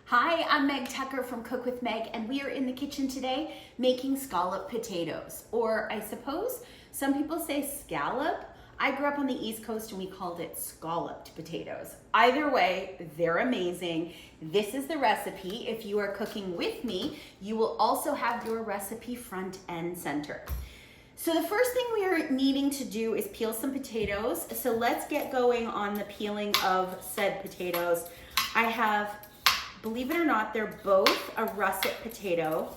Hi, I'm Meg Tucker from Cook with Meg, and we are in the kitchen today making scalloped potatoes, or I suppose some people say scallop. I grew up on the East Coast and we called it scalloped potatoes. Either way, they're amazing. This is the recipe. If you are cooking with me, you will also have your recipe front and center. So the first thing we are needing to do is peel some potatoes. So let's get going on the peeling of said potatoes. I have, believe it or not, they're both a russet potato,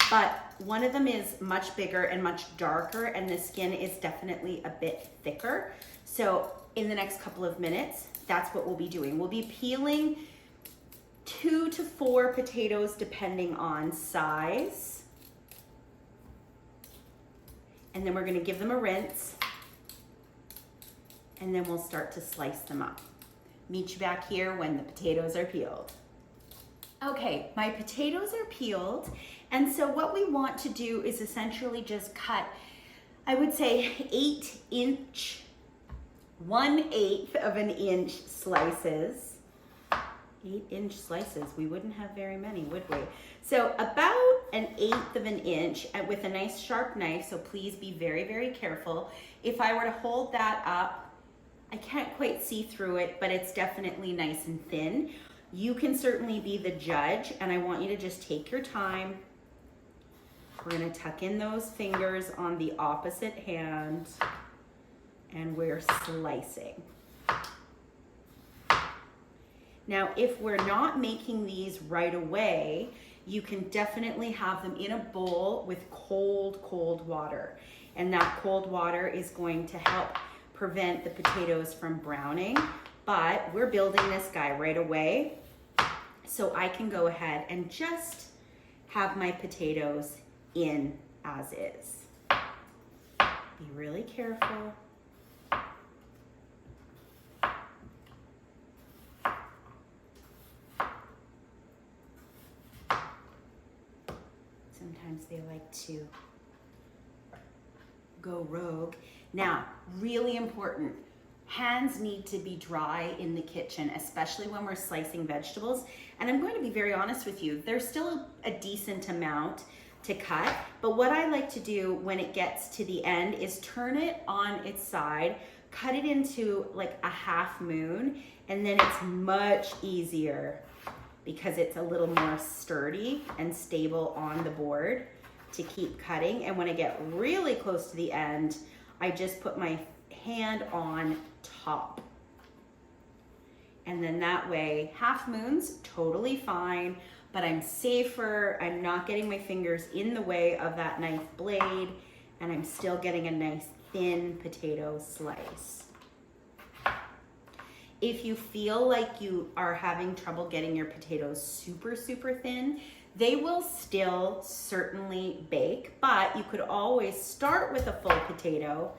but one of them is much bigger and much darker, and the skin is definitely a bit thicker. So in the next couple of minutes, that's what we'll be doing. We'll be peeling 2 to 4 potatoes depending on size. And then we're gonna give them a rinse, and then we'll start to slice them up. Meet you back here when the potatoes are peeled. Okay, my potatoes are peeled, and so what we want to do is essentially just cut, I would say 1/8 of an inch slices. 8-inch slices, we wouldn't have very many, would we? So about 1/8 of an inch with a nice sharp knife, so please be very, very careful. If I were to hold that up, I can't quite see through it, but it's definitely nice and thin. You can certainly be the judge, and I want you to just take your time. We're gonna tuck in those fingers on the opposite hand, and we're slicing. Now, if we're not making these right away, you can definitely have them in a bowl with cold water. And that cold water is going to help prevent the potatoes from browning. But we're building this guy right away, so I can go ahead and just have my potatoes in as is. Be really careful. Sometimes they like to go rogue. Now, really important, hands need to be dry in the kitchen, especially when we're slicing vegetables. And I'm going to be very honest with you, there's still a decent amount to cut, but what I like to do when it gets to the end is turn it on its side, cut it into like a half moon, and then it's much easier because it's a little more sturdy and stable on the board to keep cutting. And when I get really close to the end, I just put my hand on top. And then that way, half moons, totally fine, but I'm safer, I'm not getting my fingers in the way of that knife blade, and I'm still getting a nice thin potato slice. If you feel like you are having trouble getting your potatoes super thin, they will still certainly bake, but you could always start with a full potato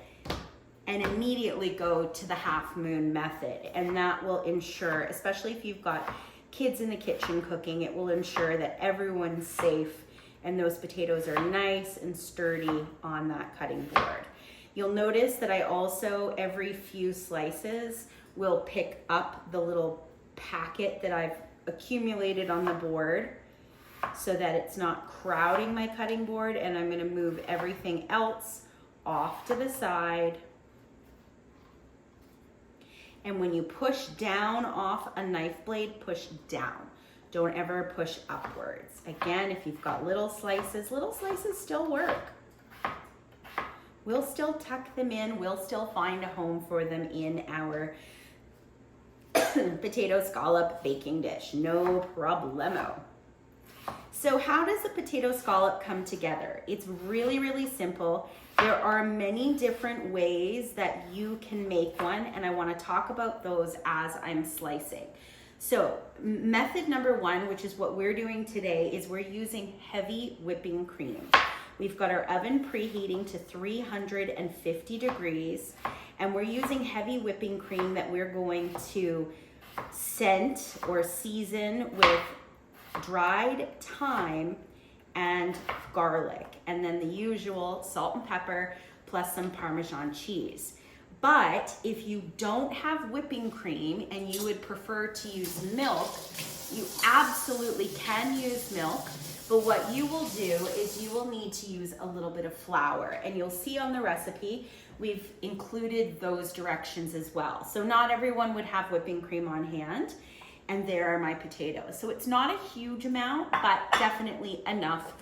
and immediately go to the half moon method. And that will ensure, especially if you've got kids in the kitchen cooking, it will ensure that everyone's safe and those potatoes are nice and sturdy on that cutting board. You'll notice that I also, every few slices, will pick up the little packet that I've accumulated on the board so that it's not crowding my cutting board, and I'm gonna move everything else off to the side. And when you push down off a knife blade, push down. Don't ever push upwards. Again, if you've got little slices still work. We'll still tuck them in. We'll still find a home for them in our potato scallop baking dish. No problemo. So how does a potato scallop come together? It's really simple. There are many different ways that you can make one, and I want to talk about those as I'm slicing. So method number 1, which is what we're doing today, is we're using heavy whipping cream. We've got our oven preheating to 350 degrees, and we're using heavy whipping cream that we're going to scent or season with dried thyme and garlic, and then the usual salt and pepper plus some Parmesan cheese. But if you don't have whipping cream and you would prefer to use milk, you absolutely can use milk. But what you will do is you will need to use a little bit of flour, and you'll see on the recipe, we've included those directions as well. So not everyone would have whipping cream on hand, and there are my potatoes. So it's not a huge amount, but definitely enough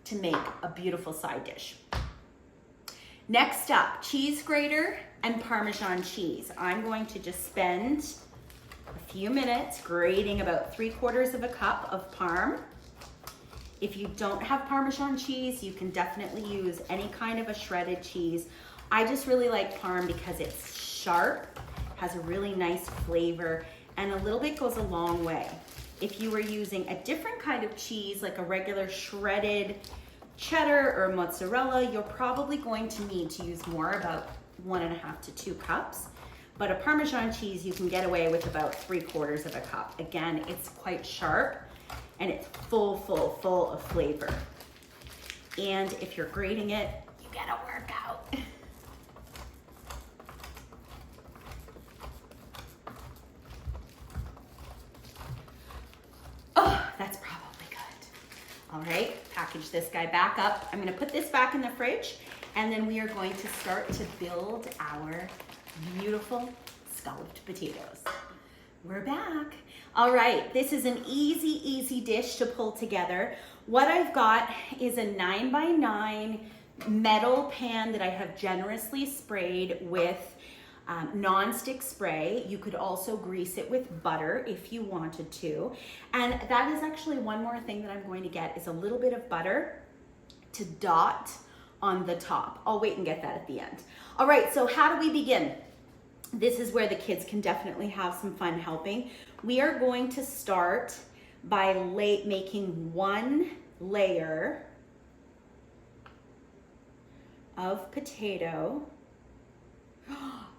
to make a beautiful side dish. Next up, cheese grater and Parmesan cheese. I'm going to just spend a few minutes grating about 3/4 of a cup of Parm. If you don't have Parmesan cheese, you can definitely use any kind of a shredded cheese. I just really like Parm because it's sharp, has a really nice flavor, and a little bit goes a long way. If you were using a different kind of cheese, like a regular shredded cheddar or mozzarella, you're probably going to need to use more, about 1.5 to 2 cups. But a Parmesan cheese, you can get away with about 3/4 of a cup. Again, it's quite sharp and it's full of flavor. And if you're grating it, you get a workout. Oh, that's probably good. All right, package this guy back up. I'm gonna put this back in the fridge, and then we are going to start to build our beautiful scalloped potatoes. We're back. All right, this is an easy dish to pull together. What I've got is a 9x9 metal pan that I have generously sprayed with non-stick spray. You could also grease it with butter if you wanted to. And that is actually one more thing that I'm going to get, is a little bit of butter to dot on the top. I'll wait and get that at the end. All right, so how do we begin? This is where the kids can definitely have some fun helping. We are going to start by making one layer of potato.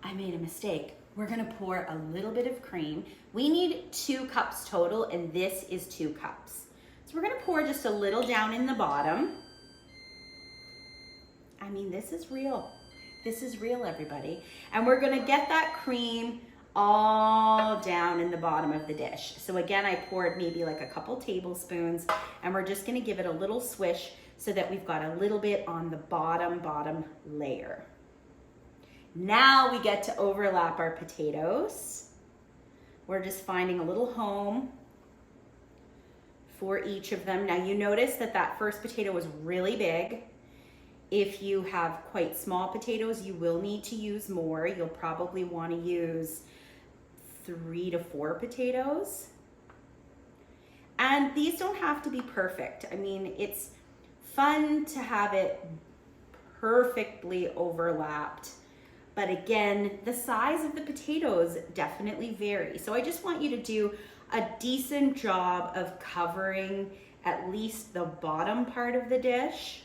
I made a mistake. We're gonna pour a little bit of cream. We need 2 cups total, and this is 2 cups. So we're gonna pour just a little down in the bottom. I mean, this is real. This is real, everybody. And we're gonna get that cream all down in the bottom of the dish. So again, I poured maybe like a couple tablespoons, and we're just gonna give it a little swish so that we've got a little bit on the bottom layer. Now we get to overlap our potatoes. We're just finding a little home for each of them. Now you notice that that first potato was really big. If you have quite small potatoes, you will need to use more. You'll probably want to use 3 to 4 potatoes. And these don't have to be perfect. I mean, it's fun to have it perfectly overlapped. But again, the size of the potatoes definitely vary. So I just want you to do a decent job of covering at least the bottom part of the dish.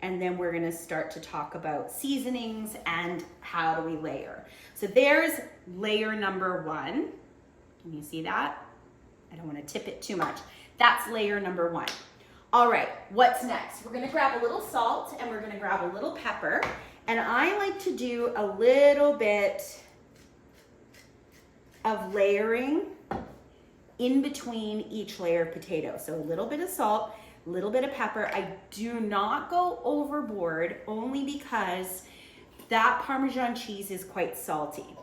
And then we're gonna start to talk about seasonings and how do we layer. So there's layer number 1. Can you see that? I don't wanna tip it too much. That's layer number 1. All right, what's next? We're gonna grab a little salt and we're gonna grab a little pepper. And I like to do a little bit of layering in between each layer of potato. So a little bit of salt, a little bit of pepper. I do not go overboard, only because that Parmesan cheese is quite salty.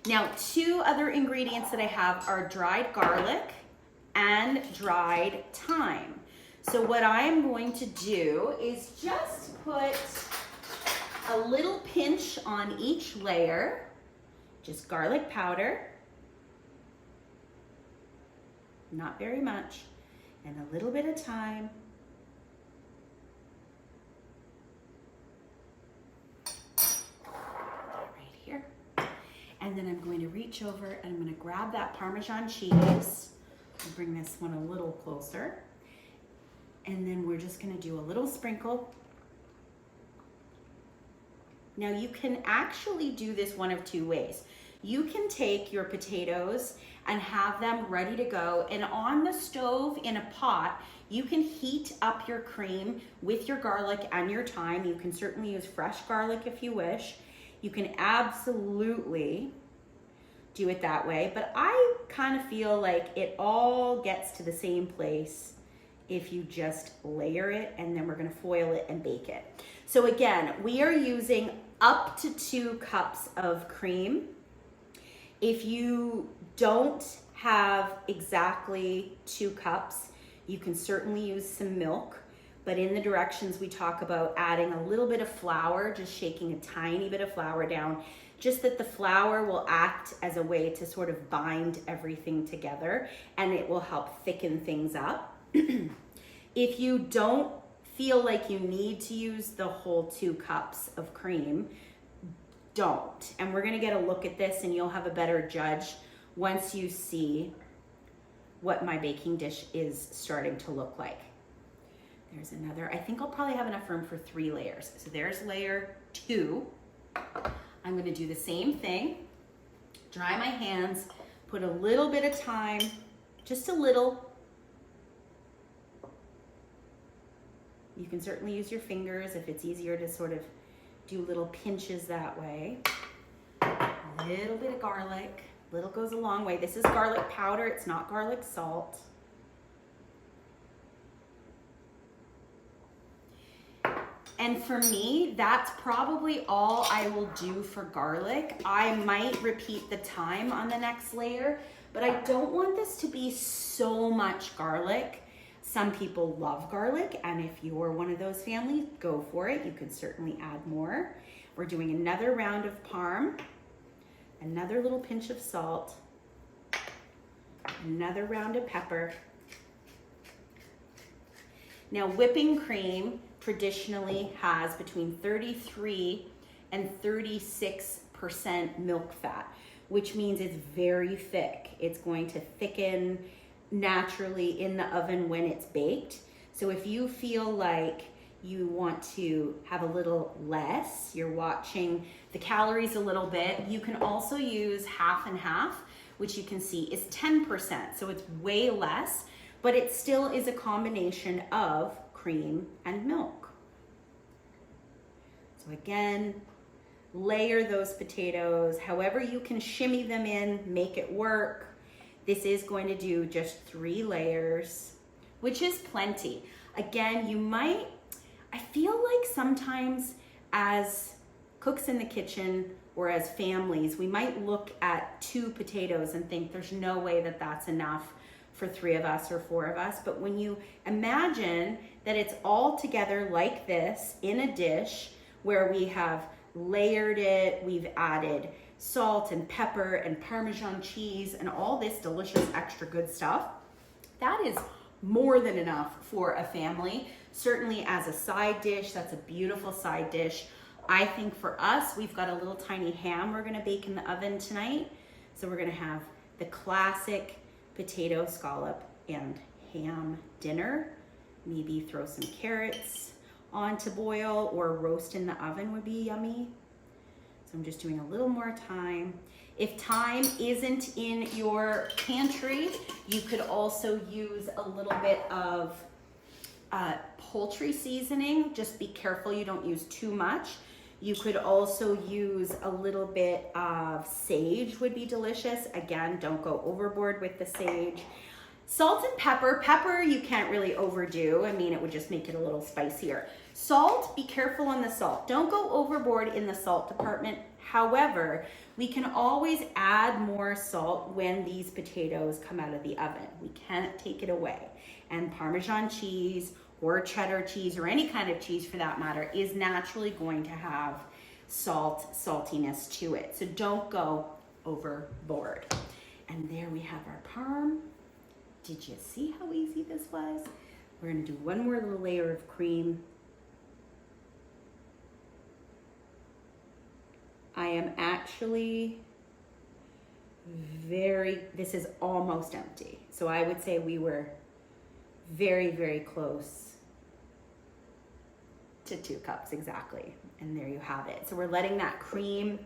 Now, 2 other ingredients that I have are dried garlic and dried thyme. So what I am going to do is just put a little pinch on each layer, just garlic powder, not very much, and a little bit of thyme. Right here. And then I'm going to reach over and I'm going to grab that Parmesan cheese and bring this one a little closer. And then we're just going to do a little sprinkle. Now you can actually do this one of 2 ways. You can take your potatoes and have them ready to go, and on the stove in a pot, you can heat up your cream with your garlic and your thyme. You can certainly use fresh garlic if you wish. You can absolutely do it that way, but I kind of feel like it all gets to the same place if you just layer it, and then we're gonna foil it and bake it. So again, we are using up to 2 cups of cream. If you don't have exactly 2 cups, you can certainly use some milk, but in the directions we talk about adding a little bit of flour, just shaking a tiny bit of flour down, just that the flour will act as a way to sort of bind everything together, and it will help thicken things up. If you don't feel like you need to use the whole 2 cups of cream, don't. And we're gonna get a look at this and you'll have a better judge once you see what my baking dish is starting to look like. There's another, I think I'll probably have enough room for 3 layers. So there's layer 2. I'm gonna do the same thing. Dry my hands, put a little bit of time, just a little. You can certainly use your fingers if it's easier to sort of do little pinches that way. A little bit of garlic, little goes a long way. This is garlic powder, it's not garlic salt. And for me, that's probably all I will do for garlic. I might repeat the time on the next layer, but I don't want this to be so much garlic. Some people love garlic, and if you're one of those families, go for it. You can certainly add more. We're doing another round of parm, another little pinch of salt, another round of pepper. Now, whipping cream traditionally has between 33 and 36% milk fat, which means it's very thick. It's going to thicken naturally in the oven when it's baked. So if you feel like you want to have a little less, you're watching the calories a little bit, you can also use half and half, which you can see is 10%. So it's way less, but it still is a combination of cream and milk. So again, layer those potatoes, however you can shimmy them in, make it work. This is going to do just 3 layers, which is plenty. Again, I feel like sometimes as cooks in the kitchen or as families, we might look at 2 potatoes and think there's no way that that's enough for 3 of us or 4 of us. But when you imagine that it's all together like this in a dish where we have layered it, we've added salt and pepper and Parmesan cheese and all this delicious extra good stuff, that is more than enough for a family. Certainly as a side dish, that's a beautiful side dish. I think for us, we've got a little tiny ham we're gonna bake in the oven tonight. So we're gonna have the classic potato scallop and ham dinner. Maybe throw some carrots on to boil, or roast in the oven would be yummy. So I'm just doing a little more thyme. If thyme isn't in your pantry, you could also use a little bit of poultry seasoning. Just be careful you don't use too much. You could also use a little bit of sage, would be delicious. Again, don't go overboard with the sage. Salt and pepper. Pepper you can't really overdo. I mean, it would just make it a little spicier. Salt, be careful on the salt. Don't go overboard in the salt department. However, we can always add more salt when these potatoes come out of the oven. We can't take it away. And Parmesan cheese or cheddar cheese or any kind of cheese for that matter is naturally going to have saltiness to it. So don't go overboard. And there we have our parm. Did you see how easy this was? We're gonna do one more little layer of cream. I am actually this is almost empty. So I would say we were very, very close to 2 cups exactly. And there you have it. So we're letting that cream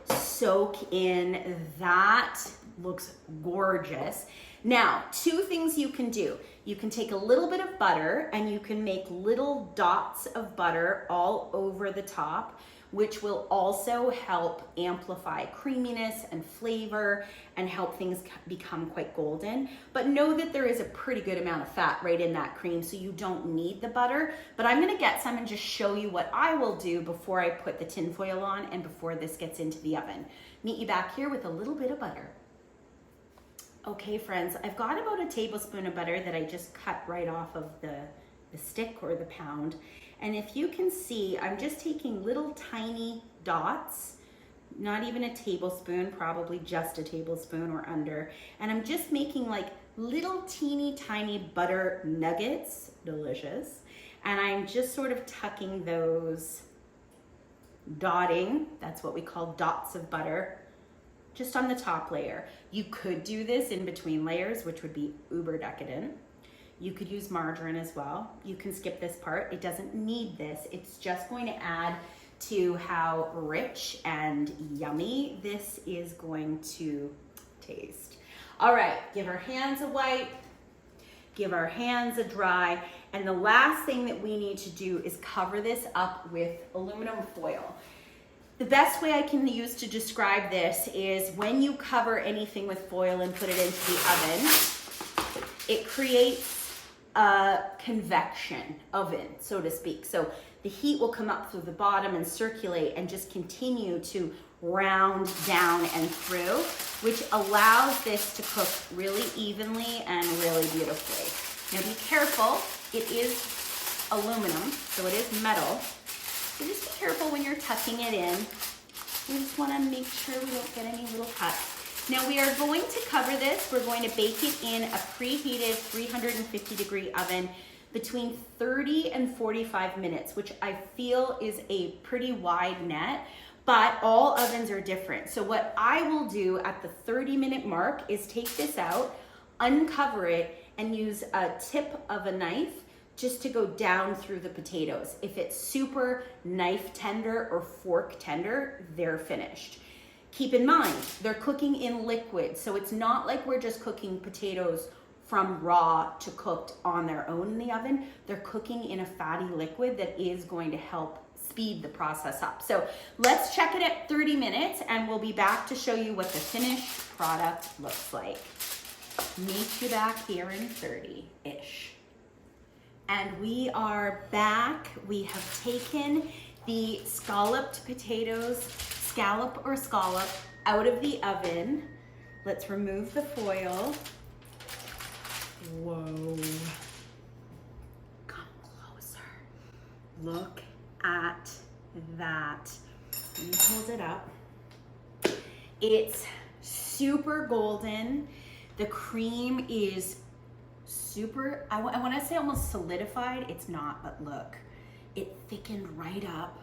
soak in. That looks gorgeous. Now, 2 things you can do. You can take a little bit of butter and you can make little dots of butter all over the top. which will also help amplify creaminess and flavor and help things become quite golden. But know that there is a pretty good amount of fat right in that cream, so you don't need the butter. But I'm gonna get some and just show you what I will do before I put the tin foil on and before this gets into the oven. Meet you back here with a little bit of butter. Okay friends, I've got about a tablespoon of butter that I just cut right off of the stick or the pound. And if you can see, I'm just taking little tiny dots, not even a tablespoon, probably just a tablespoon or under. And I'm just making like little teeny tiny butter nuggets, delicious. And I'm just sort of tucking those, dotting, that's what we call dots of butter, just on the top layer. You could do this in between layers, which would be uber decadent. You could use margarine as well. You can skip this part. It doesn't need this. It's just going to add to how rich and yummy this is going to taste. All right, give our hands a wipe, give our hands a dry, and the last thing that we need to do is cover this up with aluminum foil. The best way I can use to describe this is when you cover anything with foil and put it into the oven, it creates a convection oven, so to speak. So the heat will come up through the bottom and circulate and just continue to round down and through, which allows this to cook really evenly and really beautifully. Now be careful, it is aluminum, so it is metal. So just be careful when you're tucking it in. We just wanna make sure we don't get any little cuts. Now we are going to cover this. We're going to bake it in a preheated 350-degree oven between 30 and 45 minutes, which I feel is a pretty wide net, but all ovens are different. So what I will do at the 30-minute mark is take this out, uncover it, and use a tip of a knife just to go down through the potatoes. If it's super knife tender or fork tender, they're finished. Keep in mind, they're cooking in liquid, so it's not like we're just cooking potatoes from raw to cooked on their own in the oven. They're cooking in a fatty liquid that is going to help speed the process up. So let's check it at 30 minutes and we'll be back to show you what the finished product looks like. Meet you back here in 30-ish. And we are back. We have taken the scalloped potatoes, scallop or scallop, out of the oven. Let's remove the foil. Whoa. Come closer. Look at that. Let me hold it up. It's super golden. The cream is super, I want to say almost solidified. It's not, but look, it thickened right up.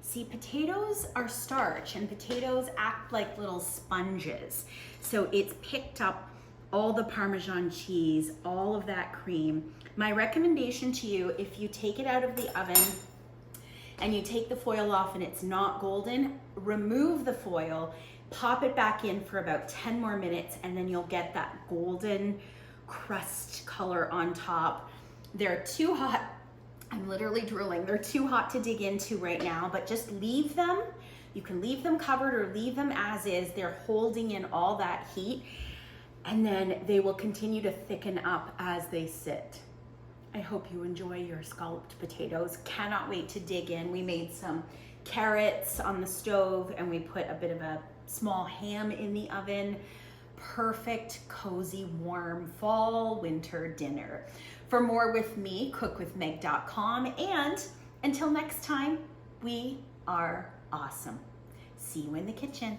See, potatoes are starch and potatoes act like little sponges. So it's picked up all the Parmesan cheese, all of that cream. My recommendation to you, if you take it out of the oven and you take the foil off and it's not golden, remove the foil, pop it back in for about 10 more minutes, and then you'll get that golden crust color on top. They're too hot. I'm literally drooling. They're too hot to dig into right now, but just leave them. You can leave them covered or leave them as is. They're holding in all that heat, and then they will continue to thicken up as they sit. I hope you enjoy your scalloped potatoes. Cannot wait to dig in. We made some carrots on the stove and we put a bit of a small ham in the oven. Perfect, cozy, warm fall, winter dinner. For more with me, cookwithmeg.com. And until next time, we are awesome. See you in the kitchen.